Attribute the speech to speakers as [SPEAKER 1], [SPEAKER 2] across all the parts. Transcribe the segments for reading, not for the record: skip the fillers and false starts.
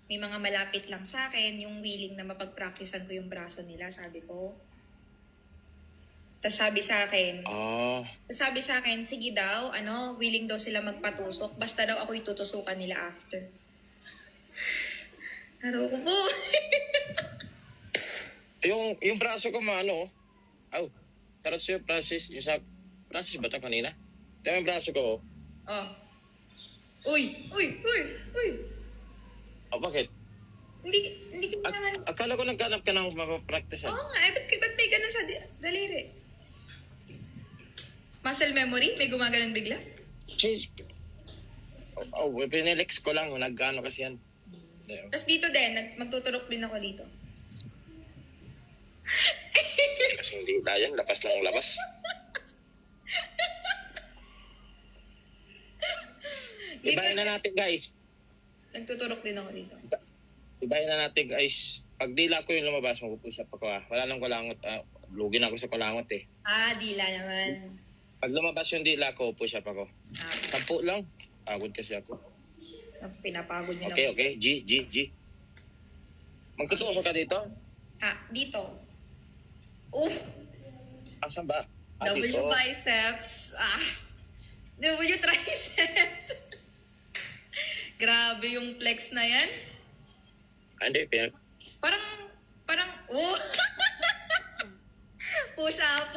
[SPEAKER 1] may mga malapit lang sa akin, yung willing na mapag-practicean ko yung braso nila, sabi ko. Tapos sabi sa akin, sige daw, willing daw sila magpatusok, basta daw ako itutusukan nila after. Haro ko po.
[SPEAKER 2] Yung braso ko sarap sa'yo, Francis. Francis ba ito kanina? Ito yung braso ko.
[SPEAKER 1] Oh. Uy!
[SPEAKER 2] Bakit?
[SPEAKER 1] Hindi ko naman...
[SPEAKER 2] Akala ko nagkanap ka ng mapapractice.
[SPEAKER 1] Oo nga, ba't may ganun sa daliri? Muscle memory? May gumaganon bigla?
[SPEAKER 2] Pinelex ko lang. Nagkano kasi yan.
[SPEAKER 1] Tapos dito din, magtuturok din ako dito.
[SPEAKER 2] Kasi hindi tayo. Lapas lang labas. Ibahin na natin, guys.
[SPEAKER 1] Nagtuturok din ako dito.
[SPEAKER 2] Ibahin na natin, guys. Pag dila ko yung lumabas, mag-push up ako. Wala nang kulangot. Lugi na ako sa kulangot eh.
[SPEAKER 1] Dila naman.
[SPEAKER 2] Pag lumabas yung dila ko, push up ako. 10 lang. Pagod kasi ako.
[SPEAKER 1] Pinapagod niyo
[SPEAKER 2] Okay. G. Magtutusok ka dito?
[SPEAKER 1] Dito.
[SPEAKER 2] Asan ba?
[SPEAKER 1] W
[SPEAKER 2] Dito.
[SPEAKER 1] biceps. W triceps. Grabe yung flex na yan.
[SPEAKER 2] Hindi,
[SPEAKER 1] Parang, push up.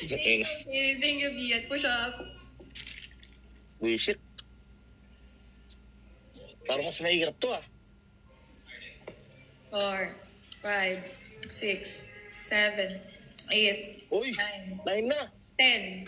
[SPEAKER 1] Thank you, Biat. Push up.
[SPEAKER 2] Wisit. Parang mas mahirap to
[SPEAKER 1] 4, 5, 6, 7, 8,
[SPEAKER 2] Uy,
[SPEAKER 1] 9,
[SPEAKER 2] 9 na.
[SPEAKER 1] 10.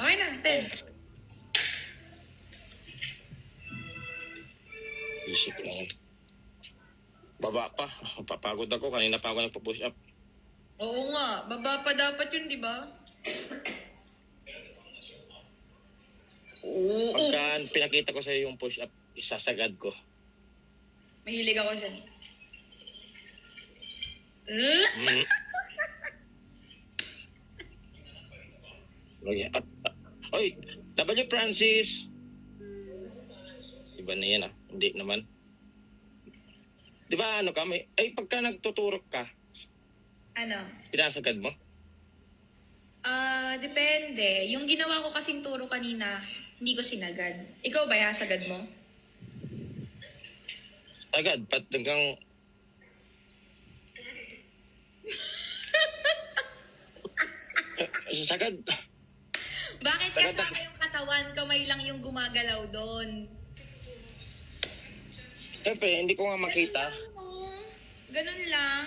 [SPEAKER 1] Okay na, 10.
[SPEAKER 2] Wisit lang. Baba pa. Papagod ako. Kanina pa ako nagpa-push up.
[SPEAKER 1] Oo nga, baba pa dapat yun, di ba?
[SPEAKER 2] Pagka pinakita ko sa yung push up, isasagad ko.
[SPEAKER 1] Mahilig ako dyan.
[SPEAKER 2] Oy, W Francis. Iba na yan Hindi naman. Di ba kami? Pagka nagtuturok ka, sinasagad mo?
[SPEAKER 1] Depende. Yung ginawa ko kasing turo kanina, hindi ko sinagad. Ikaw ba, sagad mo?
[SPEAKER 2] Agad, pat hanggang... Sagad.
[SPEAKER 1] Bakit kasama yung katawan, kamay lang yung gumagalaw doon?
[SPEAKER 2] Siyempre, hindi ko nga makita.
[SPEAKER 1] Ganun lang.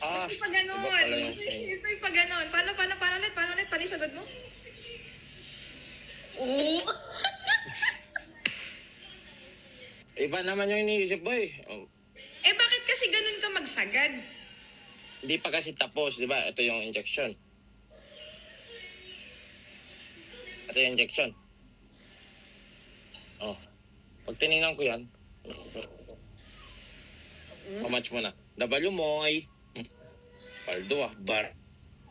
[SPEAKER 1] Ito pa ganun.
[SPEAKER 2] Iba pala yung
[SPEAKER 1] Ito pa ganun. Paano ulit? Paano sagad mo?
[SPEAKER 2] Iba naman yung iniisip mo
[SPEAKER 1] Bakit kasi ganun ka magsagad?
[SPEAKER 2] Hindi pa kasi tapos, di ba? Ito yung injection. Pag tinignan ko yan, pamatch mo na. W Moy. Paldo bar.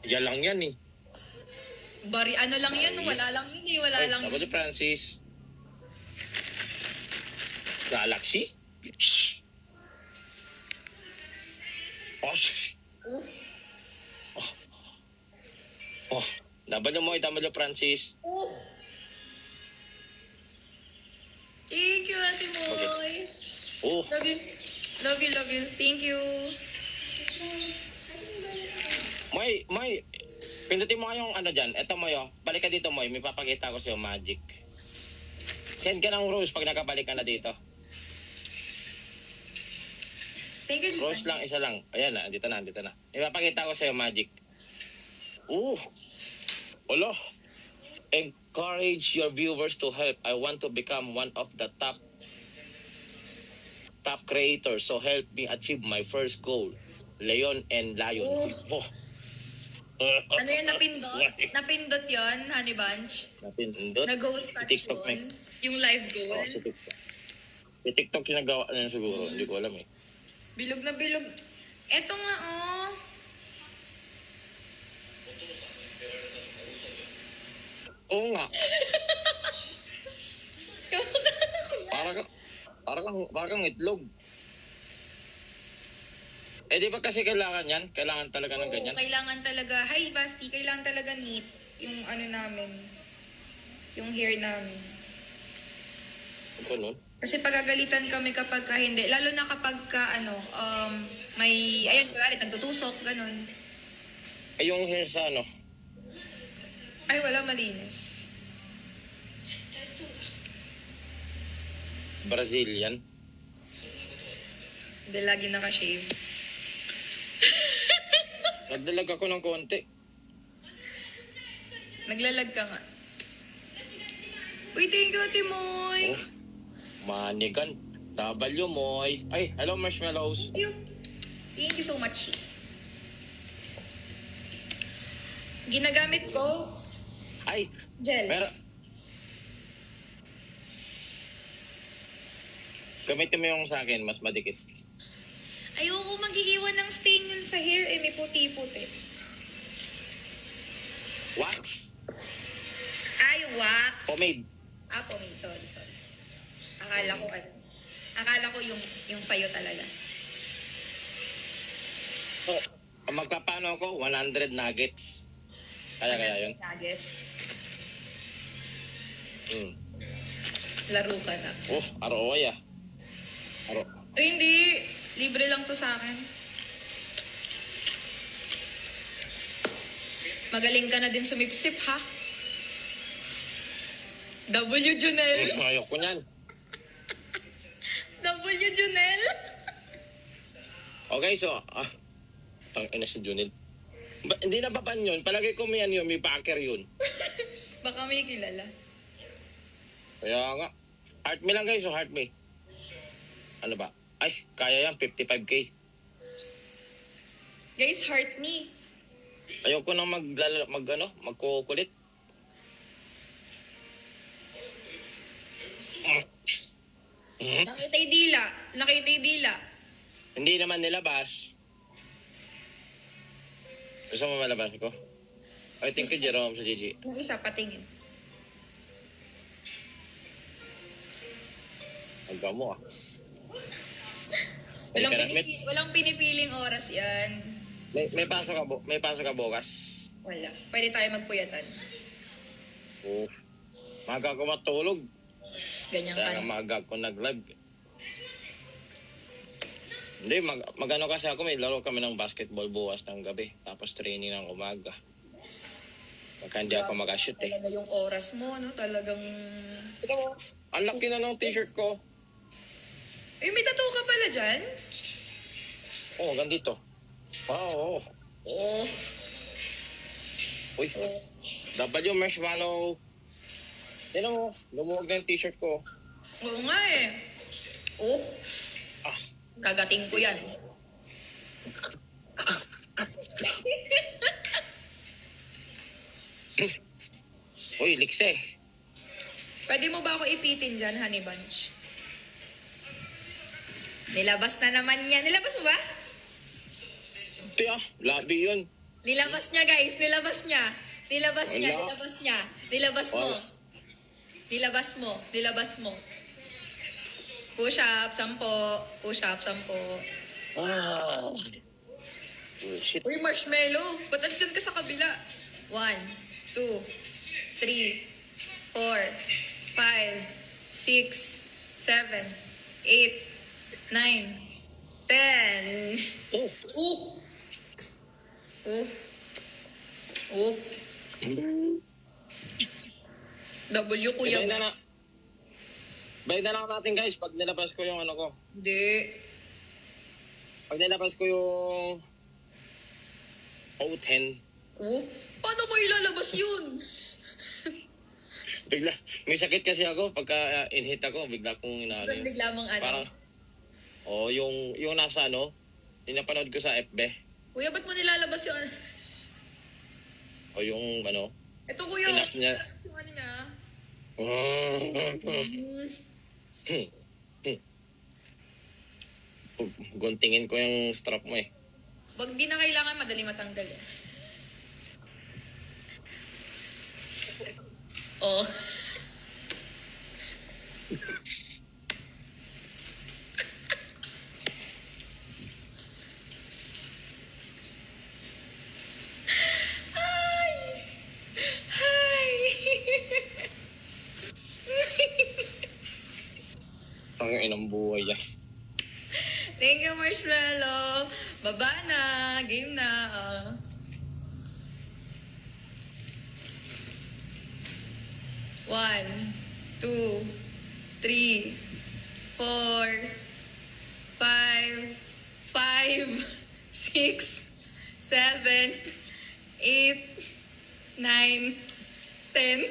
[SPEAKER 2] Yan lang yan
[SPEAKER 1] Bari, lang yan? Wala lang yun Wala lang
[SPEAKER 2] W Francis. Galaxy? W Moy, W Francis.
[SPEAKER 1] Thank you, Ate Moy. Love you. Thank you.
[SPEAKER 2] Moy, pindutin mo yung dyan. Ito Moy, balik ka dito Moy, may papakita ko sa'yo magic. Send ka ng rose pag nakabalik ka na dito.
[SPEAKER 1] Thank you,
[SPEAKER 2] Rose lang, isa lang. Ayan dito na. May papakita ko sa'yo magic. Olo. Encourage your viewers to help. I want to become one of the top creators. So help me achieve my first goal. Leon and Lion.
[SPEAKER 1] Ano yun, napindot? Napindot yun, Honey Bunch?
[SPEAKER 2] Napindot?
[SPEAKER 1] Nag-goal start
[SPEAKER 2] TikTok
[SPEAKER 1] yun. Yung live goal.
[SPEAKER 2] Sa TikTok. Sa TikTok yung nagawa na yun siguro. Hindi ko alam
[SPEAKER 1] Bilog na bilog. Eto nga
[SPEAKER 2] Oo nga. Parang itlog. Eh, di ba kasi kailangan yan? Kailangan talaga ng
[SPEAKER 1] Oo,
[SPEAKER 2] ganyan?
[SPEAKER 1] kailangan talaga, hi Basti, kailangan talaga neat yung ano namin, yung hair namin.
[SPEAKER 2] Ganun.
[SPEAKER 1] Kasi pagagalitan kami kapag ka hindi, lalo na kapag ka may, ayun, galit, nagtutusok, ganun.
[SPEAKER 2] Eh, yung hair sa ano?
[SPEAKER 1] Ay, wala, malinis.
[SPEAKER 2] Brazilian.
[SPEAKER 1] Hindi, lagi naka-shave.
[SPEAKER 2] Nagdalag ako ng konti.
[SPEAKER 1] Naglalag ka nga. Uy, thank you, Timoy.
[SPEAKER 2] Oh, manigan. W Moy. Ay, hello marshmallows.
[SPEAKER 1] Thank you so much. Ginagamit ko,
[SPEAKER 2] Ay,
[SPEAKER 1] gel.
[SPEAKER 2] pero... Gamitin mo yung sa akin, mas madikit.
[SPEAKER 1] Ayoko mag-iiwan ng stain yun sa hair, eh, may puti-puti.
[SPEAKER 2] Wax.
[SPEAKER 1] Ay, wax.
[SPEAKER 2] Pomade.
[SPEAKER 1] Pomade. Sorry. Akala ko yung sayo talaga.
[SPEAKER 2] So, magkapano ako? 100 nuggets. Kaya yun.
[SPEAKER 1] Nuggets.
[SPEAKER 2] Laro
[SPEAKER 1] ka na.
[SPEAKER 2] Oh, aroy ah.
[SPEAKER 1] Ay, hindi. Libre lang to sa akin. Magaling ka na din sumipsip, ha? W. Junel.
[SPEAKER 2] Ayoko niyan.
[SPEAKER 1] W. Junel.
[SPEAKER 2] Okay, so, tangina si Junil. Hindi na ba pan yun? Palagay ko may ano yun, may backer yun.
[SPEAKER 1] Baka may kilala.
[SPEAKER 2] Kaya nga. Heart me lang guys, so heart me. Ano ba? Ay, kaya yan, 55K.
[SPEAKER 1] Guys, heart me.
[SPEAKER 2] Ayoko nang magkukulit.
[SPEAKER 1] Nakita yung dila.
[SPEAKER 2] Hindi naman nilabas. Gusto mo malabas ko? I think kay Jerome sa Gigi.
[SPEAKER 1] Yung isa, patingin.
[SPEAKER 2] Hanggang mo ah.
[SPEAKER 1] Walang pinipiling oras yan.
[SPEAKER 2] May pasok ka bukas.
[SPEAKER 1] Wala. Pwede tayo magpuyatan.
[SPEAKER 2] Oof. Maga ko matulog.
[SPEAKER 1] Ganyan
[SPEAKER 2] Kaya
[SPEAKER 1] ka.
[SPEAKER 2] nga maga ko nag-live. Hindi, magano kasi ako, may laro kami ng basketball bukas ng gabi. Tapos training ng umaga. Baka hindi ako mag-shoot eh.
[SPEAKER 1] Talaga yung oras mo, no? Talagang...
[SPEAKER 2] Ito mo, ang laki na ng t-shirt ko.
[SPEAKER 1] Eh, may tattoo ka pala dyan?
[SPEAKER 2] Oh, gandito. Wow.
[SPEAKER 1] Oh.
[SPEAKER 2] Uy. W marshmallow. Yan mo, lumuwag na yung t-shirt ko.
[SPEAKER 1] Oo nga eh. Oh.
[SPEAKER 2] Ah.
[SPEAKER 1] Kagating ko yan.
[SPEAKER 2] Uy, likse.
[SPEAKER 1] Pwede mo ba ako ipitin dyan, honey bunch? Nilabas na naman yan. Nilabas mo ba?
[SPEAKER 2] Tiya, labi yun.
[SPEAKER 1] Nilabas niya, guys. Nilabas niya. Nilabas niya.
[SPEAKER 2] Wala.
[SPEAKER 1] Nilabas niya. Nilabas mo.
[SPEAKER 2] Wala.
[SPEAKER 1] Nilabas mo. Nilabas mo. Push up, 10. Push up, 10.
[SPEAKER 2] Ah. Shit.
[SPEAKER 1] Uy, marshmallow. Ba't andyan ka sa kabila? 1, 2, 3, 4, 5, 6, 7, 8, 9, 10.
[SPEAKER 2] Oh.
[SPEAKER 1] W, kuya.
[SPEAKER 2] Balik na lang natin guys pag nilabas ko yung ano ko.
[SPEAKER 1] Hindi.
[SPEAKER 2] Pag nilabas ko yung O10.
[SPEAKER 1] Paano mo ilalabas yun?
[SPEAKER 2] Bigla, may sakit kasi ako pagka in-hit ako, bigla kong inaano.
[SPEAKER 1] Saan bigla mong ano?
[SPEAKER 2] Parang, yung nasa ano, yung napanood ko sa FB.
[SPEAKER 1] Kuya, ba't mo nilalabas yun?
[SPEAKER 2] O yung ano,
[SPEAKER 1] Ito kuya,
[SPEAKER 2] Enough niya.
[SPEAKER 1] yung ano niya.
[SPEAKER 2] Guntingin ko yung strap mo eh.
[SPEAKER 1] Wag di na kailangan madali matanggal eh. Oh.
[SPEAKER 2] Ang inang buhay yan.
[SPEAKER 1] Thank you, Marshmallow. Baba na. Game na. One, two, three, four, five, 6, 7, 8, 9, 10.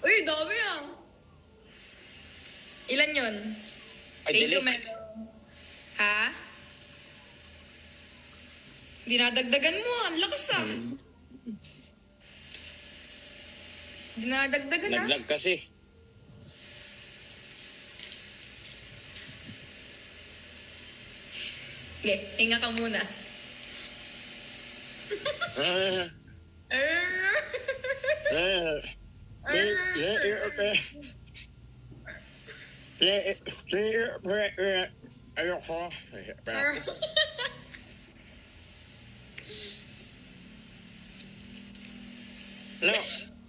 [SPEAKER 1] Uy, dami ah. Ilan yun?
[SPEAKER 2] Ay,
[SPEAKER 1] Thank you,
[SPEAKER 2] delete.
[SPEAKER 1] Melo. Ha? Dinadagdagan mo. Ang lakas ah. Dinadagdagan ah.
[SPEAKER 2] Naglag kasi.
[SPEAKER 1] Okay, hinga ka muna.
[SPEAKER 2] Ah, ayoko. No,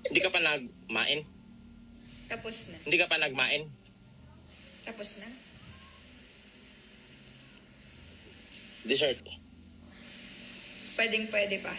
[SPEAKER 2] hindi ka pa nagmain?
[SPEAKER 1] Tapos na.
[SPEAKER 2] Hindi ka pa nagmain?
[SPEAKER 1] Tapos na.
[SPEAKER 2] Dessert.
[SPEAKER 1] Pwedeng pwede pa.